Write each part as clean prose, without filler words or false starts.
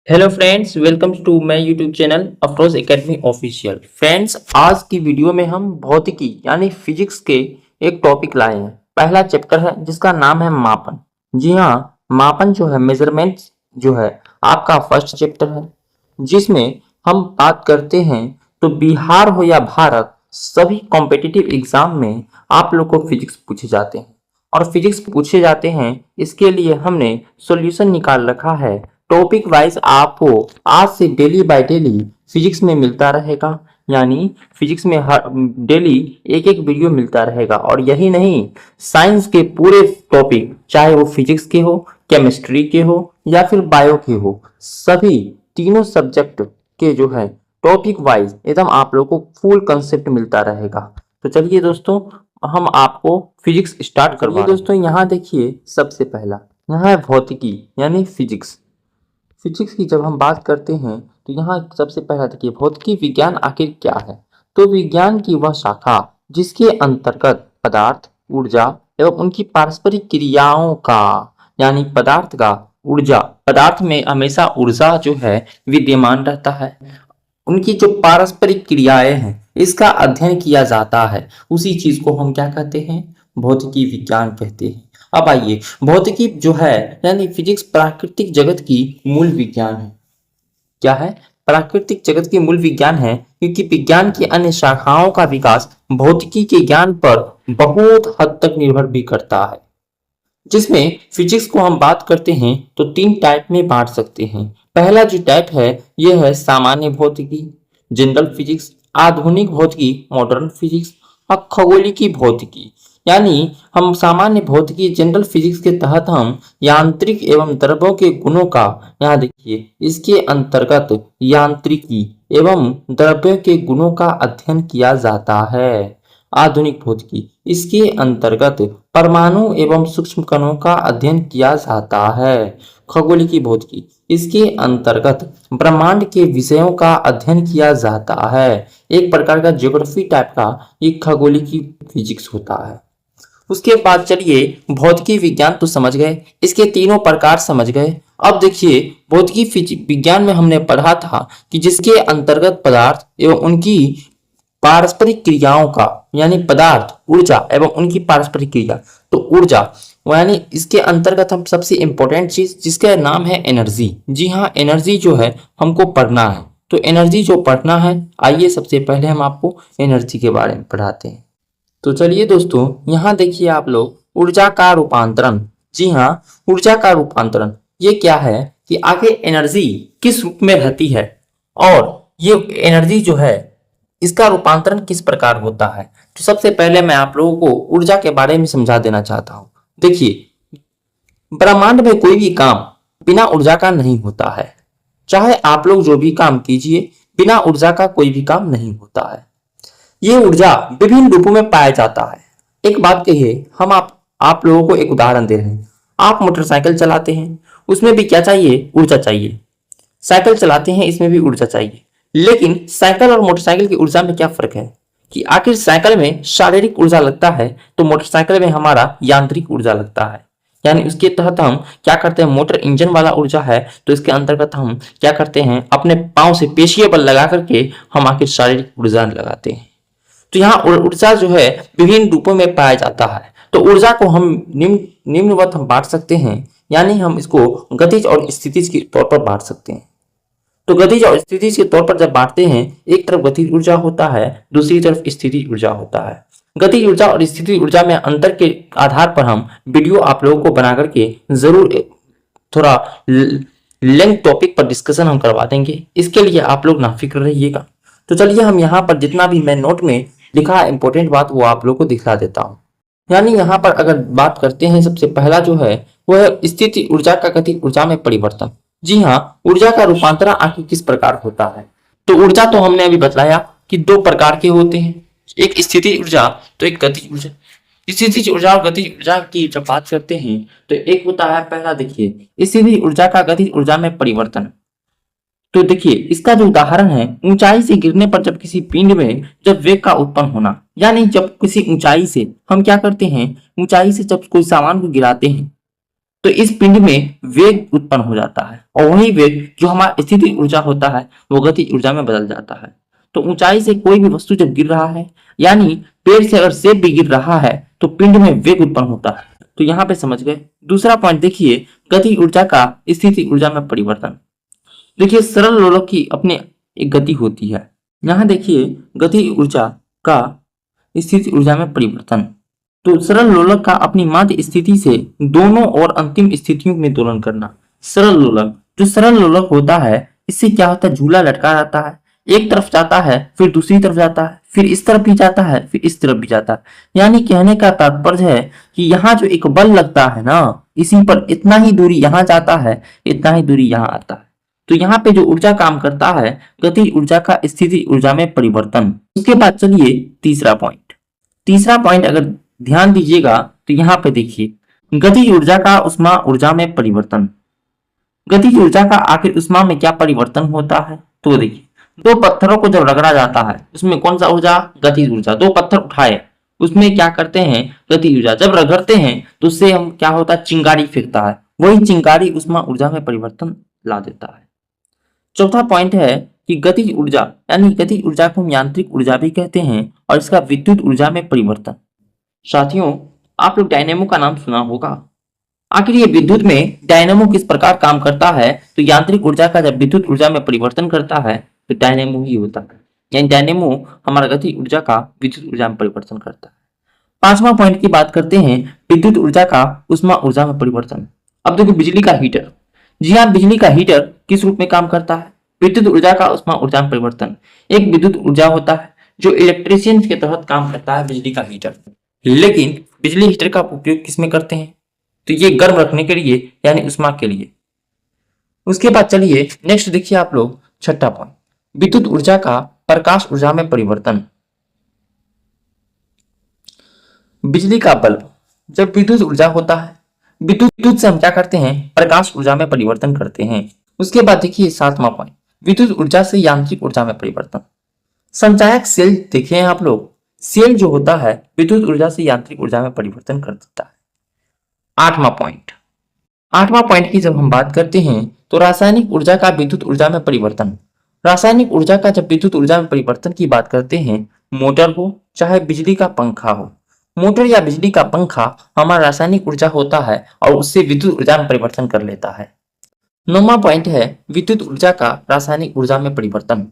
Hello friends, welcome to my YouTube channel Afroz academy official. Friends, आज की video में हम भौतिकी यानी फिजिक्स के एक टॉपिक लाए हैं। पहला चैप्टर है जिसका नाम है मापन। जी हाँ, मापन जो है मेजरमेंट जो है आपका फर्स्ट चैप्टर है, जिसमें हम बात करते हैं तो बिहार हो या भारत, सभी कॉम्पिटिटिव एग्जाम में आप लोग को फिजिक्स पूछे जाते हैं। और फिजिक्स पूछे जाते हैं इसके लिए हमने सॉल्यूशन निकाल रखा है। टॉपिक वाइज आपको आज से डेली बाय डेली फिजिक्स में मिलता रहेगा, यानी फिजिक्स में हर डेली एक एक वीडियो मिलता रहेगा। और यही नहीं, साइंस के पूरे टॉपिक, चाहे वो फिजिक्स के हो, केमिस्ट्री के हो या फिर बायो के हो, सभी तीनों सब्जेक्ट के जो है टॉपिक वाइज एकदम आप लोगों को फुल कंसेप्ट मिलता रहेगा। तो चलिए दोस्तों, हम आपको फिजिक्स स्टार्ट करवा दोस्तों। यहाँ देखिए, सबसे पहला यहाँ है भौतिकी यानी फिजिक्स। फिजिक्स की जब हम बात करते हैं तो यहाँ सबसे पहला देखिए, भौतिकी विज्ञान आखिर क्या है। तो विज्ञान की वह शाखा जिसके अंतर्गत पदार्थ, ऊर्जा एवं उनकी पारस्परिक क्रियाओं का, यानी पदार्थ का ऊर्जा, पदार्थ में हमेशा ऊर्जा जो है विद्यमान रहता है, उनकी जो पारस्परिक क्रियाएं हैं इसका अध्ययन किया जाता है। उसी चीज को हम क्या कहते हैं, भौतिकी विज्ञान कहते हैं। अब आइए, भौतिकी जो है यानी फिजिक्स प्राकृतिक जगत की मूल विज्ञान है। क्या है? प्राकृतिक जगत की मूल विज्ञान है, क्योंकि विज्ञान की अन्य शाखाओं का विकास भौतिकी के ज्ञान पर बहुत हद तक निर्भर भी करता है। जिसमें फिजिक्स को हम बात करते हैं तो तीन टाइप में बांट सकते हैं। पहला जो टाइप है यह है सामान्य भौतिकी, जनरल फिजिक्स, आधुनिक भौतिकी, मॉडर्न फिजिक्स, और खगोलिकी भौतिकी। यानी हम सामान्य भौतिकी, जनरल फिजिक्स के तहत हम यांत्रिक एवं द्रव्यों के गुणों का, यहाँ देखिए इसके अंतर्गत यांत्रिकी एवं द्रव्यों के गुणों का अध्ययन किया जाता है। आधुनिक भौतिकी, इसके अंतर्गत परमाणु एवं सूक्ष्म कणों का अध्ययन किया जाता है। खगोलिकी भौतिकी, इसके अंतर्गत ब्रह्मांड के विषयों का अध्ययन किया जाता है। एक प्रकार का ज्योग्राफी टाइप का ये खगोलिकी फिजिक्स होता है। उसके बाद चलिए, भौतिकी विज्ञान तो समझ गए, इसके तीनों प्रकार समझ गए। अब देखिए, भौतिकी विज्ञान में हमने पढ़ा था कि जिसके अंतर्गत पदार्थ एवं उनकी पारस्परिक क्रियाओं का, यानी पदार्थ, ऊर्जा एवं उनकी पारस्परिक क्रिया। तो ऊर्जा यानी इसके अंतर्गत हम सबसे इंपॉर्टेंट चीज जिसका नाम है एनर्जी। जी हाँ, एनर्जी जो है हमको पढ़ना है। तो एनर्जी जो पढ़ना है, आइए सबसे पहले हम आपको एनर्जी के बारे में पढ़ाते हैं। तो चलिए दोस्तों, यहाँ देखिए आप लोग, ऊर्जा का रूपांतरण। जी हाँ, ऊर्जा का रूपांतरण ये क्या है कि आखिर एनर्जी किस रूप में रहती है और ये एनर्जी जो है इसका रूपांतरण किस प्रकार होता है। तो सबसे पहले मैं आप लोगों को ऊर्जा के बारे में समझा देना चाहता हूं। देखिए, ब्रह्मांड में कोई भी काम बिना ऊर्जा का नहीं होता है। चाहे आप लोग जो भी काम कीजिए, बिना ऊर्जा का कोई भी काम नहीं होता है। ये ऊर्जा विभिन्न रूपों में पाया जाता है। एक बात कहिए, हम आप लोगों को एक उदाहरण दे रहे हैं। आप मोटरसाइकिल चलाते हैं, उसमें भी क्या चाहिए? ऊर्जा चाहिए। साइकिल चलाते हैं, इसमें भी ऊर्जा चाहिए। लेकिन साइकिल और मोटरसाइकिल की ऊर्जा में क्या फर्क है कि आखिर साइकिल में शारीरिक ऊर्जा लगता है तो मोटरसाइकिल में हमारा यांत्रिक ऊर्जा लगता है। यानी उसके तहत हम क्या करते हैं, मोटर इंजन वाला ऊर्जा है तो इसके अंतर्गत हम क्या करते हैं, अपने पांव से पेशीय बल लगा करके हम आखिर शारीरिक ऊर्जा लगाते हैं। तो यहाँ ऊर्जा जो है विभिन्न रूपों में पाया जाता है। तो ऊर्जा को हम निम्नवत हम बांट सकते हैं, यानी हम इसको गतिज और स्थितिज के तौर पर बांट सकते हैं। तो गतिज और स्थितिज के तौर पर जब बांटते हैं, एक तरफ गतिज ऊर्जा होता है, दूसरी तरफ स्थितिज ऊर्जा होता है। गतिज ऊर्जा और स्थितिज ऊर्जा में अंतर के आधार पर हम वीडियो आप लोगों को बना करके जरूर थोड़ा लेंथ टॉपिक पर डिस्कशन हम करवा देंगे। इसके लिए आप लोग ना फिक्र रहिएगा। तो चलिए, हम यहाँ पर जितना भी मैं नोट में लिखा इंपॉर्टेंट बात वो आप लोग को दिखा देता हूँ। यानी यहाँ पर अगर बात करते हैं, सबसे पहला जो है वह है स्थिति ऊर्जा का गतिज ऊर्जा में परिवर्तन। जी हाँ, ऊर्जा का रूपांतरण आखिर किस प्रकार होता है। तो ऊर्जा तो हमने अभी बताया कि दो प्रकार के होते हैं, एक स्थिति ऊर्जा तो एक गतिज ऊर्जा। स्थिति ऊर्जा और गतिज ऊर्जा की जब बात करते हैं तो एक होता है, पहला देखिए, स्थिति ऊर्जा का गतिज ऊर्जा में परिवर्तन। तो देखिए, इसका जो उदाहरण है, ऊंचाई से गिरने पर जब किसी पिंड में जब वेग का उत्पन्न होना, यानी जब किसी ऊंचाई से हम क्या करते हैं, ऊंचाई से जब कोई सामान को गिराते हैं तो इस पिंड में वेग उत्पन्न हो जाता है और वही वेग जो हमारा स्थितिज ऊर्जा होता है वो गतिज ऊर्जा में बदल जाता है। तो ऊंचाई से कोई भी वस्तु जब गिर रहा है, यानी पेड़ से अगर सेब भी गिर रहा है, तो पिंड में वेग उत्पन्न होता है। तो यहाँ पे समझ गए। दूसरा पॉइंट देखिए, गति ऊर्जा का स्थिति ऊर्जा में परिवर्तन। देखिए सरल लोलक की अपनी एक गति होती है। यहाँ देखिए गति ऊर्जा का स्थिति ऊर्जा में परिवर्तन। तो सरल लोलक का अपनी माध्य स्थिति से दोनों और अंतिम स्थितियों में दोलन करना। सरल लोलक, जो सरल लोलक होता है, इससे क्या होता है, झूला लटका रहता है, एक तरफ जाता है फिर दूसरी तरफ जाता है, फिर इस तरफ भी जाता है फिर इस तरफ भी जाता है। यानी कहने का तात्पर्य है कि यहाँ जो एक बल लगता है ना, इसी पर इतना ही दूरी यहाँ जाता है, इतना ही दूरी यहाँ आता है। तो यहाँ पे जो ऊर्जा काम करता है, गति ऊर्जा का स्थिति ऊर्जा में परिवर्तन। उसके बाद चलिए तीसरा पॉइंट। तीसरा पॉइंट अगर ध्यान दीजिएगा तो यहाँ पे देखिए, गति ऊर्जा का उष्मा ऊर्जा में परिवर्तन। गति ऊर्जा का आखिर उष्मा में क्या परिवर्तन होता है, तो देखिए दो पत्थरों को जब रगड़ा जाता है उसमें कौन सा ऊर्जा, गति ऊर्जा। दो पत्थर उठाए, उसमें क्या करते हैं, गति ऊर्जा। जब रगड़ते हैं तो उससे हम क्या होता है, चिंगारी फेंकता है, वही चिंगारी उष्मा ऊर्जा में परिवर्तन ला देता है। चौथा पॉइंट है कि गतिज ऊर्जा, यानी गतिज ऊर्जा को हम यांत्रिक ऊर्जा भी कहते हैं, और इसका विद्युत ऊर्जा में परिवर्तन। साथियों, आप लोग डायनेमो का नाम सुना होगा। आखिर ये विद्युत में डायनेमो किस प्रकार काम करता है, तो यांत्रिक ऊर्जा का जब विद्युत ऊर्जा में परिवर्तन करता है तो डायनेमो ही होता है। यानी डायनेमो हमारा गति ऊर्जा का विद्युत ऊर्जा में परिवर्तन करता है। पांचवा पॉइंट की बात करते हैं, विद्युत ऊर्जा का उष्मा ऊर्जा में परिवर्तन। अब देखो बिजली का हीटर। जी हाँ, बिजली का हीटर किस रूप में काम करता है, विद्युत ऊर्जा का उष्मा ऊर्जा में परिवर्तन। एक विद्युत ऊर्जा होता है जो इलेक्ट्रिशियन के तहत काम करता है, बिजली का हीटर। लेकिन बिजली हीटर का उपयोग किसमें करते हैं, तो ये गर्म रखने के लिए, यानी उष्मा के लिए। उसके बाद चलिए नेक्स्ट देखिए आप लोग, छठा पॉइंट, विद्युत ऊर्जा का प्रकाश ऊर्जा में परिवर्तन। बिजली का बल्ब जब विद्युत ऊर्जा होता है, विद्युत से हम क्या करते हैं, प्रकाश ऊर्जा में परिवर्तन करते हैं। उसके बाद देखिए सातवां पॉइंट, विद्युत ऊर्जा से यांत्रिक ऊर्जा में परिवर्तन। संचायक सेल देखे हैं आप लोग, सेल जो होता है विद्युत ऊर्जा से यांत्रिक ऊर्जा में परिवर्तन कर देता है। आठवां पॉइंट की जब हम बात करते हैं तो रासायनिक ऊर्जा का विद्युत ऊर्जा में परिवर्तन। रासायनिक ऊर्जा का जब विद्युत ऊर्जा में परिवर्तन की बात करते हैं, मोटर हो चाहे बिजली का पंखा हो, मोटर या बिजली का पंखा हमारा रासायनिक ऊर्जा होता है और उससे विद्युत ऊर्जा में परिवर्तन कर लेता है। नौवां पॉइंट है विद्युत ऊर्जा का रासायनिक ऊर्जा में परिवर्तन।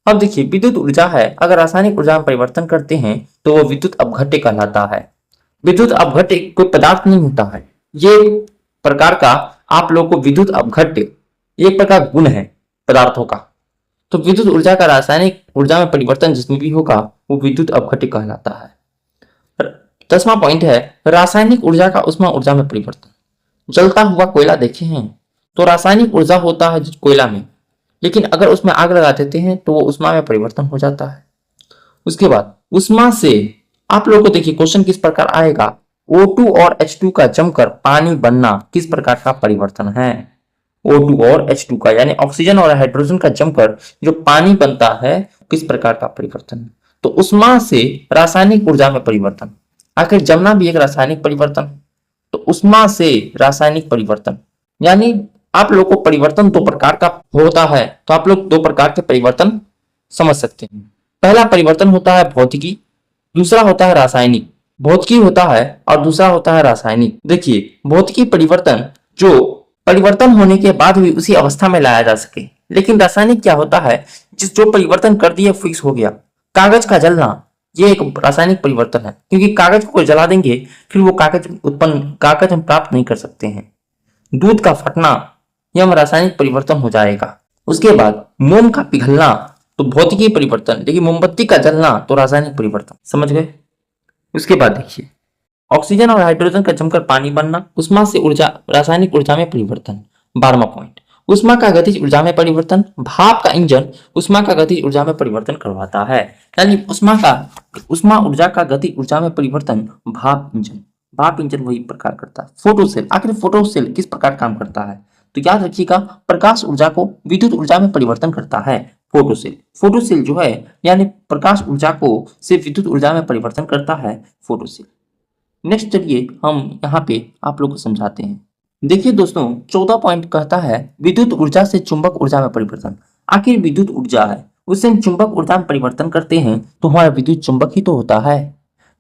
अब देखिए विद्युत ऊर्जा है, अगर रासायनिक ऊर्जा में परिवर्तन करते हैं तो वो विद्युत अपघट्य कहलाता है। विद्युत अपघट्य कोई पदार्थ नहीं होता है, ये प्रकार का आप लोग को विद्युत अपघट्य एक प्रकार गुण है पदार्थों का। तो विद्युत ऊर्जा का रासायनिक ऊर्जा में परिवर्तन जिसमें भी होगा वो विद्युत अपघट्य कहलाता है। 10वां पॉइंट है रासायनिक ऊर्जा का उष्मा ऊर्जा में परिवर्तन। जलता हुआ कोयला देखे हैं, तो रासायनिक ऊर्जा होता है कोयला में, लेकिन अगर उसमें आग लगा देते हैं तो वो उष्मा में परिवर्तन हो जाता है। उसके बाद उष्मा से आप लोगों को देखिए क्वेश्चन किस प्रकार आएगा, O2 और H2 का जमकर पानी बनना किस प्रकार का परिवर्तन है। O2 और H2 का यानी ऑक्सीजन और हाइड्रोजन का जमकर जो पानी बनता है किस प्रकार का परिवर्तन है, तो उष्मा से रासायनिक ऊर्जा में परिवर्तन। आखिर जमना भी एक रासायनिक परिवर्तन, तो उष्मा से रासायनिक परिवर्तन, यानी आप लोग को परिवर्तन दो प्रकार का होता है, तो आप लोग दो प्रकार के परिवर्तन समझ सकते हैं। पहला परिवर्तन होता है भौतिकी, दूसरा होता है रासायनिक। भौतिकी होता है और दूसरा होता है रासायनिक। देखिए भौतिकी परिवर्तन जो परिवर्तन होने के बाद भी उसी अवस्था में लाया जा सके, लेकिन रासायनिक क्या होता है, जो परिवर्तन कर दिया फिक्स हो गया। कागज का जलना ये एक रासायनिक परिवर्तन है, क्योंकि कागज को जला देंगे फिर वो कागज हम प्राप्त नहीं कर सकते हैं। दूध का फटना यह रासायनिक परिवर्तन हो जाएगा। उसके बाद मोम का पिघलना तो भौतिकी परिवर्तन, लेकिन मोमबत्ती का जलना तो रासायनिक परिवर्तन। समझ गए। उसके बाद देखिए ऑक्सीजन और हाइड्रोजन का जमकर पानी बनना, उष्मा से ऊर्जा रासायनिक ऊर्जा में परिवर्तन। 12वां पॉइंट, उष्मा का गतिज ऊर्जा में परिवर्तन। भाप का इंजन उष्मा का गतिज ऊर्जा में परिवर्तन करवाता है, यानी उष्मा ऊर्जा का गति ऊर्जा में परिवर्तन भाप इंजन वही प्रकार करता है। फोटो सेल, आखिर फोटो सेल किस प्रकार काम करता है, तो याद रखिएगा प्रकाश ऊर्जा को विद्युत ऊर्जा में परिवर्तन करता है फोटो सेल जो है, यानी प्रकाश ऊर्जा को से विद्युत ऊर्जा में परिवर्तन करता है फोटो सेल। नेक्स्ट चलिए हम यहाँ पे आप लोग को समझाते हैं। देखिए दोस्तों, 14 पॉइंट कहता है विद्युत ऊर्जा से चुंबक ऊर्जा में परिवर्तन। आखिर विद्युत ऊर्जा है, उससे हम चुंबक ऊर्जा में परिवर्तन करते हैं तो हमारा विद्युत चुंबक ही तो होता है।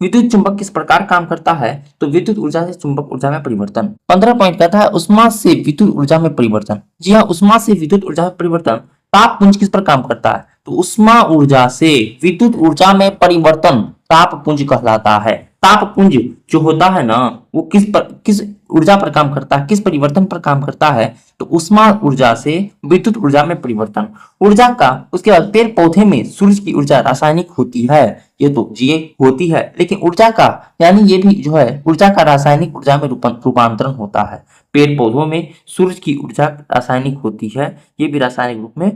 विद्युत चुंबक किस प्रकार काम करता है? तो विद्युत ऊर्जा से चुंबक ऊर्जा में परिवर्तन। 15 पॉइंट कहता है उष्मा से विद्युत ऊर्जा में परिवर्तन। जी हाँ, उष्मा से विद्युत ऊर्जा में परिवर्तन। ताप पुंज किस पर काम करता है? तो उष्मा ऊर्जा से विद्युत ऊर्जा में परिवर्तन ताप पुंज कहलाता है। ताप पुंज जो होता है ना, वो किस ऊर्जा पर काम करता है, किस परिवर्तन पर काम करता है? तो उष्मा ऊर्जा से विद्युत ऊर्जा में परिवर्तन। ऊर्जा का उसके बाद पेड़ पौधे में सूरज की ऊर्जा रासायनिक होती है, ये तो ये होती है, लेकिन ऊर्जा का यानी ये भी जो है ऊर्जा का रासायनिक ऊर्जा में रूपांतरण होता है। पेड़ पौधों में सूरज की ऊर्जा रासायनिक होती है, ये भी रासायनिक रूप में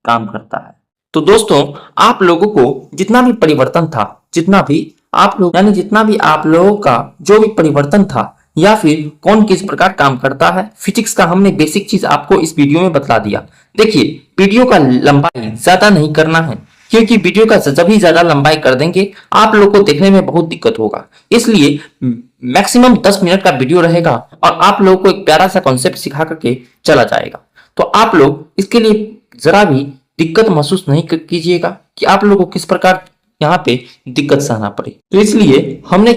काम करता है। तो दोस्तों, आप लोगों को जितना भी परिवर्तन था, जितना भी आप लोगों का जो भी परिवर्तन था या फिर कौन किस प्रकार काम करता है, फिजिक्स का हमने बेसिक चीज आपको इस वीडियो में बता दिया। देखिए, वीडियो का लंबाई ज्यादा नहीं करना है, क्योंकि वीडियो का जब भी ज्यादा लंबाई कर देंगे आप लोग को देखने में बहुत दिक्कत होगा। इसलिए मैक्सिमम 10 मिनट का वीडियो रहेगा और आप लोगों को एक प्यारा सा कॉन्सेप्ट सिखा करके चला जाएगा। तो आप लोग इसके लिए जरा भी दिक्कत महसूस नहीं कीजिएगा कि आप लोगों को किस प्रकार यहाँ पे दिक्कत सहना पड़े। तो इसलिए हमने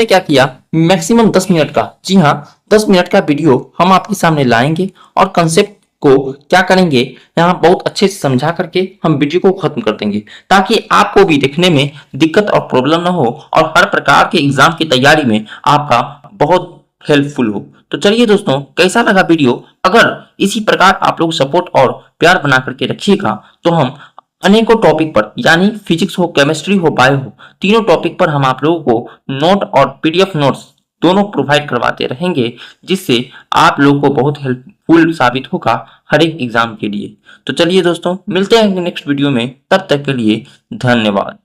क्या किया, मैक्सिमम 10 मिनट का, जी हाँ 10 मिनट का वीडियो हम आपके सामने लाएंगे और कंसेप्ट को क्या करेंगे, यहाँ बहुत अच्छे से समझा करके हम वीडियो को खत्म कर देंगे, ताकि आपको भी देखने में दिक्कत और प्रॉब्लम ना हो और हर प्रकार के एग्जाम की तैयारी में आपका बहुत हेल्पफुल हो। तो चलिए दोस्तों, कैसा लगा वीडियो? अगर इसी प्रकार आप लोग सपोर्ट और प्यार बना करके रखिएगा तो हम अनेकों टॉपिक पर, यानी फिजिक्स हो, केमिस्ट्री हो, बायो हो, तीनों टॉपिक पर हम आप लोगों को नोट और पीडीएफ नोट्स दोनों प्रोवाइड करवाते रहेंगे, जिससे आप लोगों को बहुत हेल्पफुल साबित होगा हर एक एग्जाम के लिए। तो चलिए दोस्तों, मिलते हैं नेक्स्ट वीडियो में, तब तक के लिए धन्यवाद।